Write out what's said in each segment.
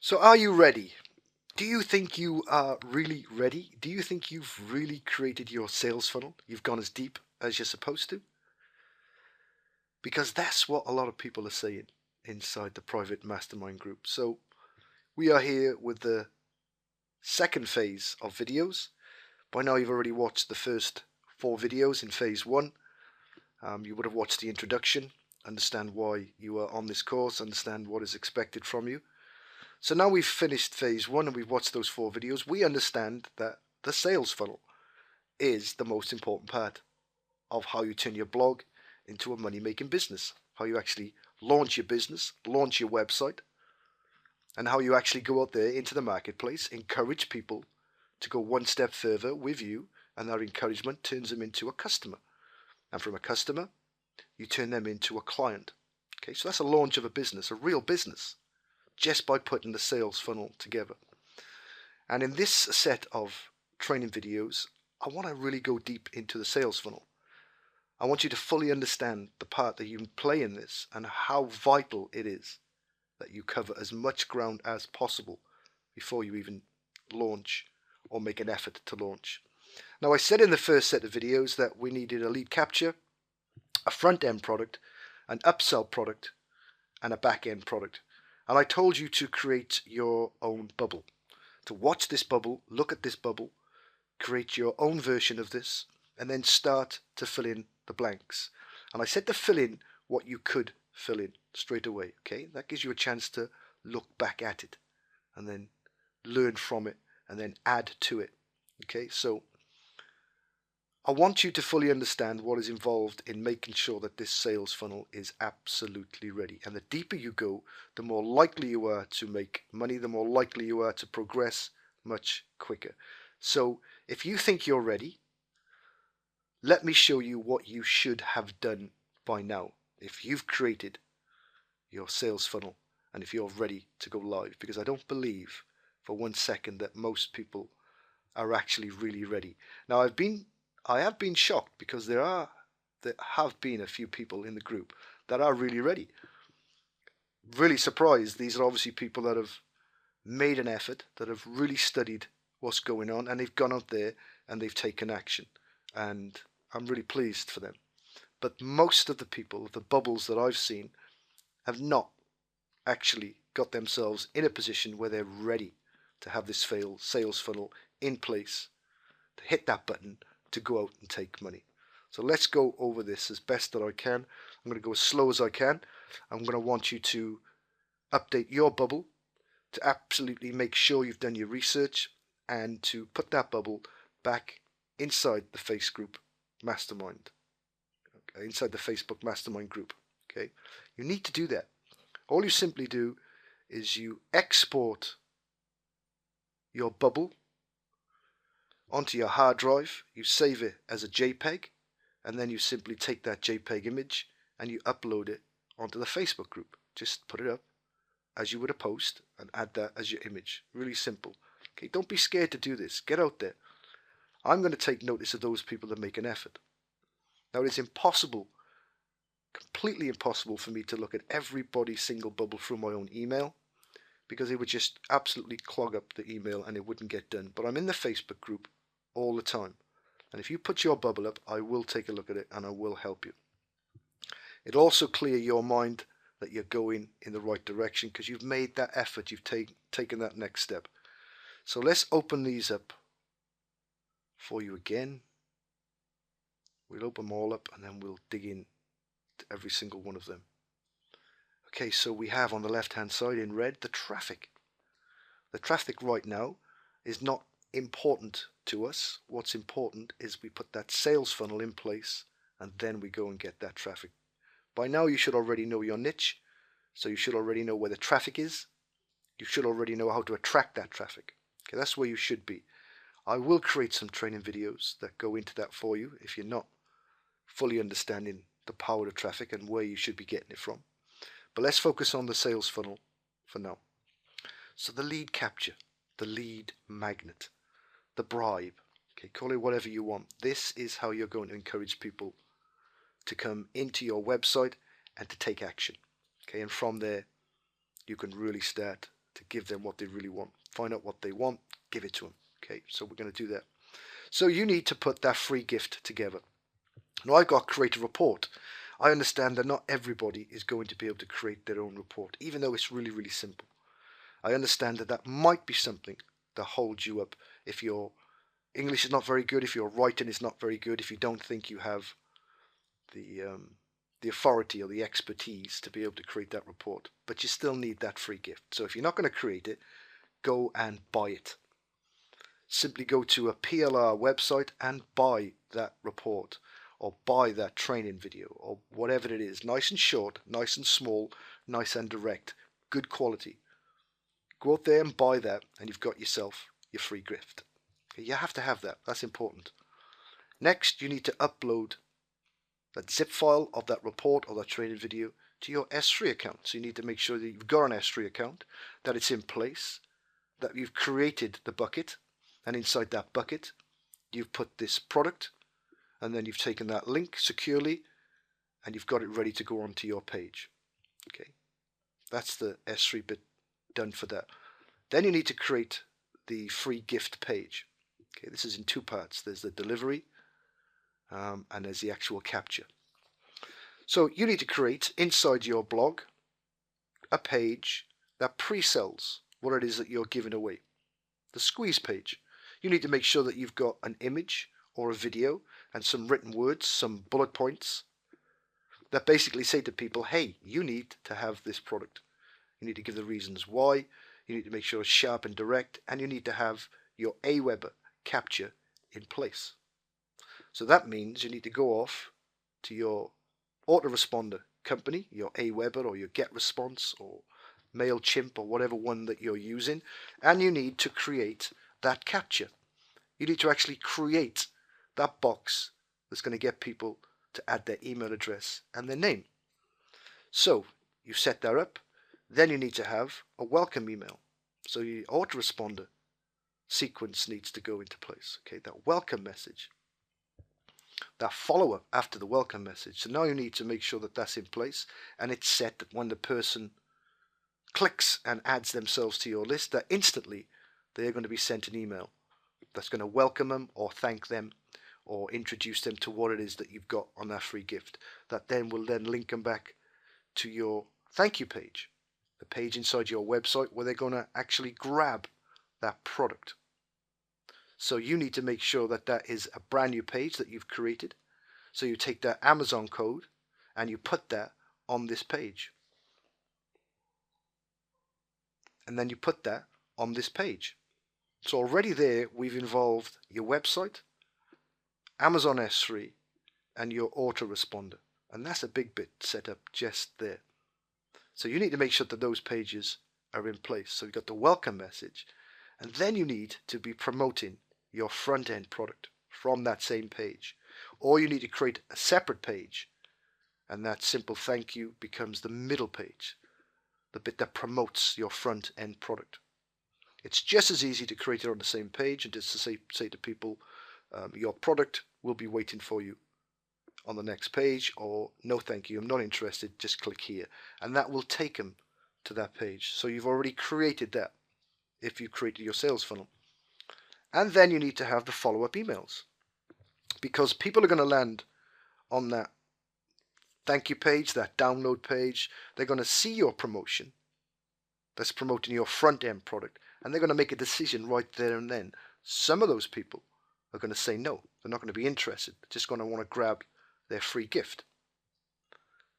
So are you ready? Do you think you are really ready? Do you think you've really created your sales funnel? You've gone as deep as you're supposed to? Because that's what a lot of people are saying inside the private mastermind group. So we are here with the second phase of videos. By now you've already watched the first 4 videos in phase 1. You would have watched the introduction, understand why you are on this course, understand what is expected from you. So now we've finished phase 1 and we've watched those 4 videos. We understand that the sales funnel is the most important part of how you turn your blog into a money-making business, how you actually launch your business, launch your website, and how you actually go out there into the marketplace, encourage people to go one step further with you, and that encouragement turns them into a customer. And from a customer, you turn them into a client. Okay, so that's a launch of a business, a real business, just by putting the sales funnel together. And in this set of training videos, I want to really go deep into the sales funnel. I want you to fully understand the part that you play in this and how vital it is that you cover as much ground as possible before you even launch or make an effort to launch. Now, I said in the first set of videos that we needed a lead capture, a front-end product, an upsell product, and a back-end product. And I told you to create your own bubble, to watch this bubble, look at this bubble, create your own version of this, and then start to fill in the blanks. And I said to fill in what you could fill in straight away. Okay, that gives you a chance to look back at it and then learn from it and then add to it. Okay, so I want you to fully understand what is involved in making sure that this sales funnel is absolutely ready. And the deeper you go, the more likely you are to make money, the more likely you are to progress much quicker. So if you think you're ready, let me show you what you should have done by now if you've created your sales funnel and if you're ready to go live, because I don't believe for 1 second that most people are actually really ready. Now I have been shocked because there have been a few people in the group that are really ready. Really surprised. These are obviously people that have made an effort, that have really studied what's going on, and they've gone out there and they've taken action. And I'm really pleased for them. But most of the people, the bubbles that I've seen, have not actually got themselves in a position where they're ready to have this sales funnel in place, to hit that button, to go out and take money. So let's go over this as best that I can. I'm going to go as slow as I can. I'm going to want you to update your bubble, to absolutely make sure you've done your research, and to put that bubble back inside the Facebook group mastermind, okay, inside the Facebook mastermind group. Okay, you need to do that. All you simply do is you export your bubble onto your hard drive, you save it as a JPEG, and then you simply take that JPEG image and you upload it onto the Facebook group. Just put it up as you would a post and add that as your image. Really simple. Okay, don't be scared to do this. Get out there. I'm going to take notice of those people that make an effort. Now, it is impossible, completely impossible for me to look at everybody's single bubble through my own email, because it would just absolutely clog up the email and it wouldn't get done. But I'm in the Facebook group all the time. And if you put your bubble up, I will take a look at it and I will help you. It'll also clear your mind that you're going in the right direction because you've made that effort, you've taken that next step. So let's open these up for you again. We'll open them all up and then we'll dig in to every single one of them. Okay, so we have on the left hand side in red the traffic. The traffic right now is not important to us. What's important is we put that sales funnel in place and then we go and get that traffic. By now you should already know your niche, so you should already know where the traffic is. You should already know how to attract that traffic. Okay, that's where you should be. I will create some training videos that go into that for you if you're not fully understanding the power of traffic and where you should be getting it from. But let's focus on the sales funnel for now. So the lead capture, the lead magnet, the bribe, okay, call it whatever you want. This is how you're going to encourage people to come into your website and to take action. Okay, and from there you can really start to give them what they really want. Find out what they want, give it to them. Okay, so we're going to do that. So you need to put that free gift together. Now I've got to create a report. I understand that not everybody is going to be able to create their own report, even though it's really, really simple. I understand that that might be something that holds you up if your English is not very good, if your writing is not very good, if you don't think you have the authority or the expertise to be able to create that report. But you still need that free gift. So if you're not going to create it, go and buy it. Simply go to a PLR website and buy that report, or buy that training video, or whatever it is. Nice and short, nice and small, nice and direct, good quality. Go out there and buy that, and you've got yourself your free gift. You have to have that. That's important. Next, you need to upload that zip file of that report or that training video to your S3 account. So you need to make sure that you've got an S3 account, that it's in place, that you've created the bucket, and inside that bucket you've put this product, and then you've taken that link securely and you've got it ready to go onto your page. Okay, that's the S3 bit done for that. Then you need to create the free gift page. Okay, this is in two parts. There's the delivery and there's the actual capture. So you need to create inside your blog a page that pre-sells what it is that you're giving away. The squeeze page. You need to make sure that you've got an image or a video and some written words, some bullet points that basically say to people, hey, you need to have this product. You need to give the reasons why. You need to make sure it's sharp and direct, and you need to have your Aweber capture in place. So that means you need to go off to your autoresponder company, your Aweber or your GetResponse or MailChimp or whatever one that you're using, and you need to create that capture. You need to actually create that box that's going to get people to add their email address and their name. So you set that up. Then you need to have a welcome email. So your autoresponder sequence needs to go into place. Okay, that welcome message, that follow-up after the welcome message. So now you need to make sure that that's in place, and it's set that when the person clicks and adds themselves to your list, that instantly they're going to be sent an email that's going to welcome them or thank them or introduce them to what it is that you've got on that free gift. That then will then link them back to your thank you page, the page inside your website where they're going to actually grab that product. So you need to make sure that that is a brand new page that you've created. So you take that Amazon code and you put that on this page. And then you put that on this page. So already there we've involved your website, Amazon S3, and your autoresponder. And that's a big bit set up just there. So you need to make sure that those pages are in place. So you've got the welcome message, and then you need to be promoting your front end product from that same page. Or you need to create a separate page, and that simple thank you becomes the middle page, the bit that promotes your front end product. It's just as easy to create it on the same page and just to say to people, your product will be waiting for you on the next page, or no thank you, I'm not interested, just click here, and that will take them to that page. So you've already created that if you created your sales funnel. And then you need to have the follow-up emails, because people are going to land on that thank you page, that download page. They're going to see your promotion that's promoting your front end product, and they're going to make a decision right there and then. Some of those people are going to say no, they're not going to be interested, they're just going to want to grab their free gift.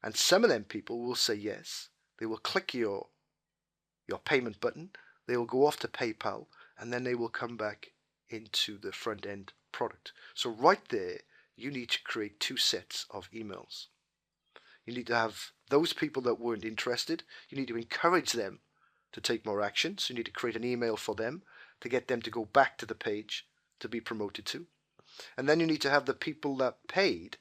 And some of them people will say yes, they will click your payment button, they will go off to PayPal, and then they will come back into the front end product. So right there you need to create two sets of emails. You need to have those people that weren't interested, you need to encourage them to take more action. So you need to create an email for them to get them to go back to the page to be promoted to. And then you need to have the people that paid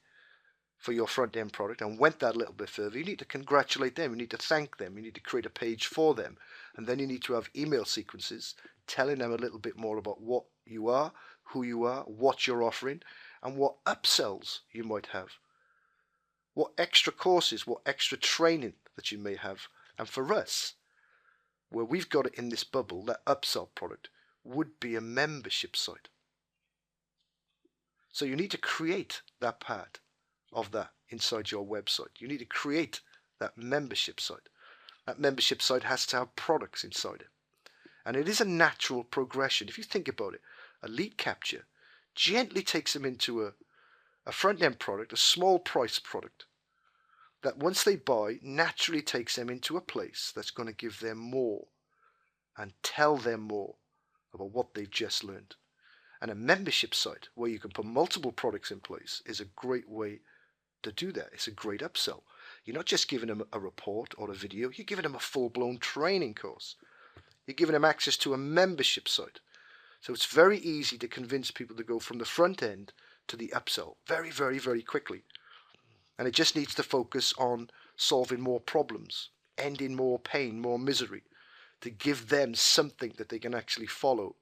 for your front end product and went that little bit further. You need to congratulate them, you need to thank them, you need to create a page for them, and then you need to have email sequences telling them a little bit more about what you are, who you are, what you're offering, and what upsells you might have, what extra courses, what extra training that you may have. And for us, where we've got it in this bubble, that upsell product would be a membership site. So you need to create that part of that inside your website. You need to create that membership site. That membership site has to have products inside it. And it is a natural progression. If you think about it, a lead capture gently takes them into a front-end product, a small price product, that once they buy, naturally takes them into a place that's going to give them more and tell them more about what they've just learned. And a membership site where you can put multiple products in place is a great way to do that. It's a great upsell. You're not just giving them a report or a video, you're giving them a full-blown training course. You're giving them access to a membership site. So it's very easy to convince people to go from the front end to the upsell very, very, very quickly. And it just needs to focus on solving more problems, ending more pain, more misery, to give them something that they can actually follow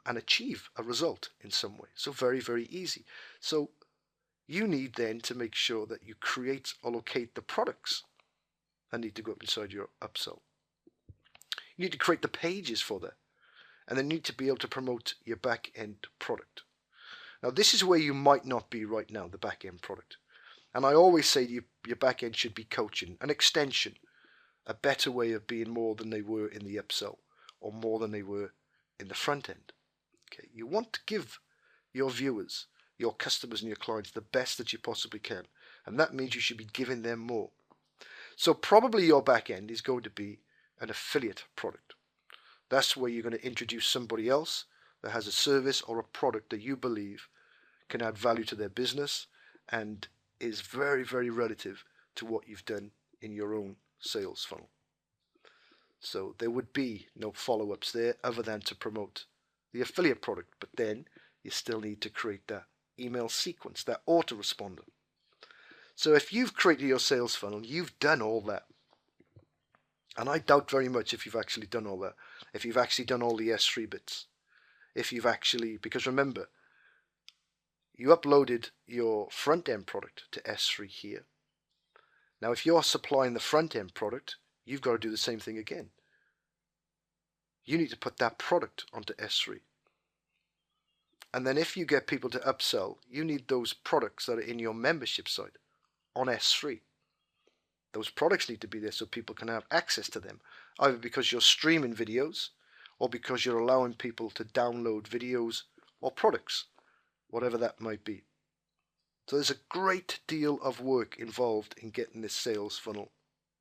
and achieve a result in some way. So very, very easy. So you need then to make sure that you create or locate the products that need to go up inside your upsell. You need to create the pages for that. And then you need to be able to promote your back-end product. Now this is where you might not be right now, the back-end product. And I always say your back-end should be coaching, an extension, a better way of being more than they were in the upsell or more than they were in the front end. Okay, you want to give your viewers, your customers and your clients the best that you possibly can. And that means you should be giving them more. So probably your back end is going to be an affiliate product. That's where you're going to introduce somebody else that has a service or a product that you believe can add value to their business and is very, very relative to what you've done in your own sales funnel. So there would be no follow-ups there other than to promote the affiliate product, but then you still need to create that email sequence, that autoresponder. So if you've created your sales funnel, you've done all that. And I doubt very much if you've actually done all that, if you've actually done all the S3 bits, if you've actually, because remember, you uploaded your front-end product to S3 here. Now if you're supplying the front-end product, you've got to do the same thing again. You need to put that product onto S3. And then if you get people to upsell, you need those products that are in your membership site on S3. Those products need to be there so people can have access to them, either because you're streaming videos or because you're allowing people to download videos or products, whatever that might be. So there's a great deal of work involved in getting this sales funnel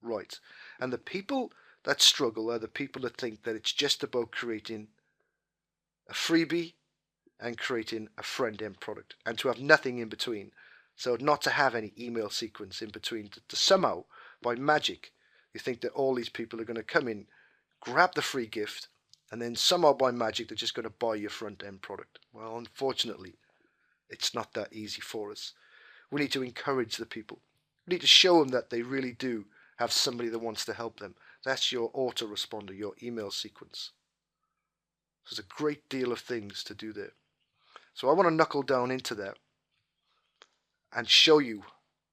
right. And the people that struggle are the people that think that it's just about creating a freebie and creating a front-end product and to have nothing in between. So not to have any email sequence in between, to somehow, by magic, you think that all these people are going to come in, grab the free gift, and then somehow by magic they're just going to buy your front-end product. Well, unfortunately, it's not that easy for us. We need to encourage the people. We need to show them that they really do have somebody that wants to help them. That's your autoresponder, your email sequence. So there's a great deal of things to do there. So I want to knuckle down into that and show you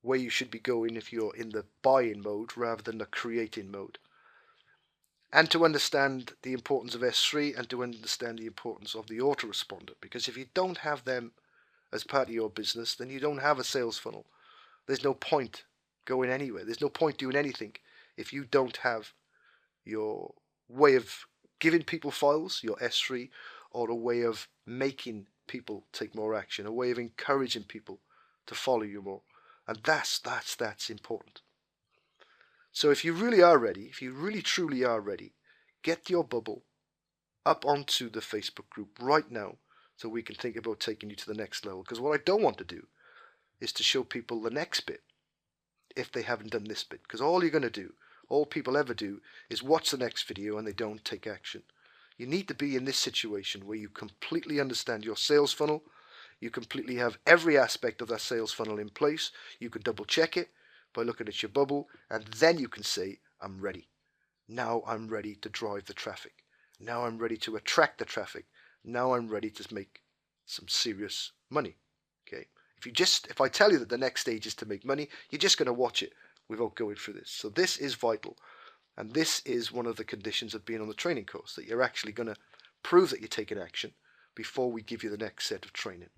where you should be going if you're in the buying mode rather than the creating mode. And to understand the importance of S3 and to understand the importance of the autoresponder. Because if you don't have them as part of your business, then you don't have a sales funnel. There's no point going anywhere. There's no point doing anything if you don't have your way of giving people files, your S3, or a way of making people take more action, a way of encouraging people to follow you more. And that's important. So if you really are ready, if you really truly are ready, get your bubble up onto the Facebook group right now so we can think about taking you to the next level. Because what I don't want to do is to show people the next bit if they haven't done this bit. Because all you're going to do, all people ever do, is watch the next video and they don't take action. You need to be in this situation where you completely understand your sales funnel. You completely have every aspect of that sales funnel in place. You can double check it by looking at your bubble, and then you can say, I'm ready. Now I'm ready to drive the traffic. Now I'm ready to attract the traffic. Now I'm ready to make some serious money. Okay. If I tell you that the next stage is to make money, you're just going to watch it without going through this. So this is vital. And this is one of the conditions of being on the training course, that you're actually going to prove that you're taking action before we give you the next set of training.